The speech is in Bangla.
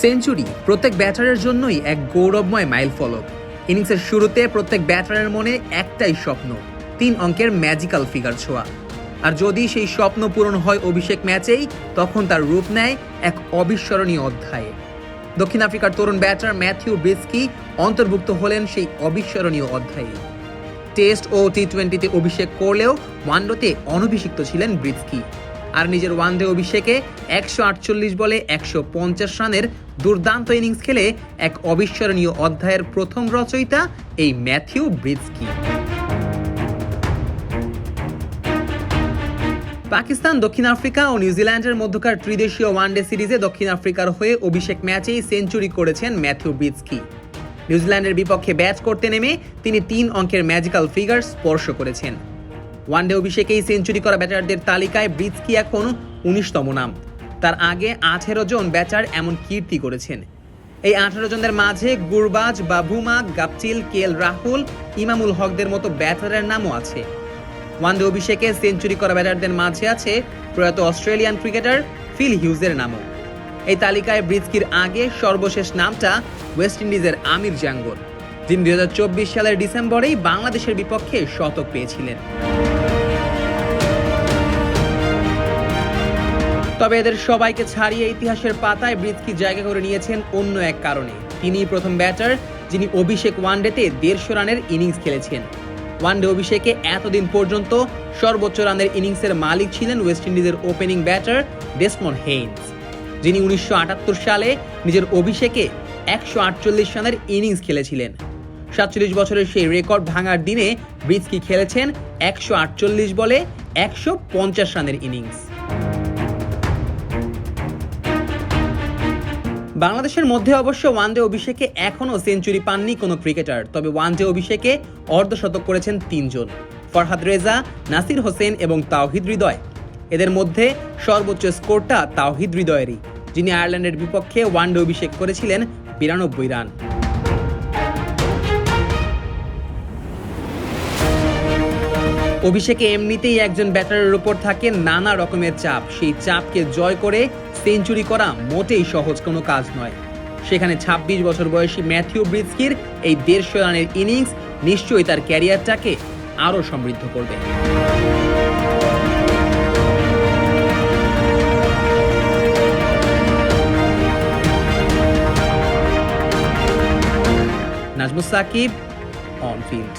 সেঞ্চুরি প্রত্যেক ব্যাটারের জন্যই এক গৌরবময় মাইলফলক। ইনিংসের শুরুতে প্রত্যেক ব্যাটারের মনে একটাই স্বপ্ন, 3 অঙ্কের ম্যাজিক্যাল ফিগার ছোঁয়া। আর যদি সেই স্বপ্ন পূরণ হয় অভিষেক ম্যাচেই, তখন তার রূপ নেয় এক অবিস্মরণীয় অধ্যায়ে। দক্ষিণ আফ্রিকার তরুণ ব্যাটার ম্যাথিউ ব্রিস্কি অন্তর্ভুক্ত হলেন সেই অবিস্মরণীয় অধ্যায়ে। টেস্ট ও টি-20তে অভিষেক করলেও ওয়ানডেতে অনভিষিক্ত ছিলেন ব্রিস্কি। আর নিজের ওয়ানডে অভিষেকে 148 বলে 150 রানের দুর্দান্ত ইনিংস খেলে এক অবিস্মরণীয় অধ্যায়ের প্রথম রচয়িতা এই ম্যাথিউ ব্রিস্কি। পাকিস্তান, দক্ষিণ আফ্রিকা ও নিউজিল্যান্ডের মধ্যকার ত্রিদেশীয় ওয়ানডে সিরিজে দক্ষিণ আফ্রিকার হয়ে অভিষেক ম্যাচেই সেঞ্চুরি করেছেন ম্যাথিউ ব্রিস্কি। নিউজিল্যান্ডের বিপক্ষে ব্যাট করতে নেমে তিনি 3 অঙ্কের ম্যাজিক্যাল ফিগার স্পর্শ করেছেন। ওয়ানডে অভিষেকেই সেঞ্চুরি করা ব্যাটারদের তালিকায় ব্রিস্কি এখন 19তম নাম। তার আগে 18 জন ব্যাটার এমন কীর্তি করেছেন। এই 18 জনের মাঝে Gurbaz, Bavuma, Guptill, KL Rahul, ইমামুল হকদের মতো ব্যাটারের নামও আছে। ওয়ানডে অভিষেকে সেঞ্চুরি করা ব্যাটারদের মাঝে আছে প্রয়াত অস্ট্রেলিয়ান ক্রিকেটার ফিল হিউজের নামও। এই তালিকায় ব্রিস্কির আগে সর্বশেষ নামটা ওয়েস্ট ইন্ডিজের আমির জাঙ্গর, যিনি 2024 সালের ডিসেম্বরেই বাংলাদেশের বিপক্ষে শতক পেয়েছিলেন। তবে এদের সবাইকে ছাড়িয়ে ইতিহাসের পাতায় ব্রিস্কি জায়গা করে নিয়েছেন অন্য এক কারণে। তিনিই প্রথম ব্যাটার যিনি অভিষেক ওয়ানডেতে 150 রানের ইনিংস খেলেছেন। ওয়ানডে অভিষেকে এতদিন পর্যন্ত সর্বোচ্চ রানের ইনিংসের মালিক ছিলেন ওয়েস্ট ইন্ডিজের ওপেনিং ব্যাটার ডেসমন্ড হেইন্স, যিনি 1978 সালে নিজের অভিষেকে 148 রানের ইনিংস খেলেছিলেন। 47 বছরের সেই রেকর্ড ভাঙার দিনে ব্রিস্কি খেলেছেন 148 বলে 150 রানের ইনিংস। বাংলাদেশের মধ্যে অবশ্য ওয়ানডে অভিষেকে এখনও সেঞ্চুরি পাননি কোনো ক্রিকেটার। তবে ওয়ানডে অভিষেকে অর্ধশতক করেছেন 3 জন, ফরহাদ রেজা, নাসির হোসেন এবং তাওহিদ হৃদয়। এদের মধ্যে সর্বোচ্চ স্কোরটা তাওহিদ হৃদয়েরই, যিনি আয়ারল্যান্ডের বিপক্ষে ওয়ানডে অভিষেক করেছিলেন 92 রান। অভিষেকে এমনিতেই একজন ব্যাটারের উপর থাকে নানা রকমের চাপ। সেই চাপকে জয় করে সেঞ্চুরি করা মোটেই সহজ কোনো কাজ নয়। সেখানে 26 বছর বয়সী ম্যাথিউ ব্রিস্কির এই 150 রানের ইনিংস নিশ্চয়ই তার ক্যারিয়ারটাকে আরও সমৃদ্ধ করবে। Nazmus Sakib, on field.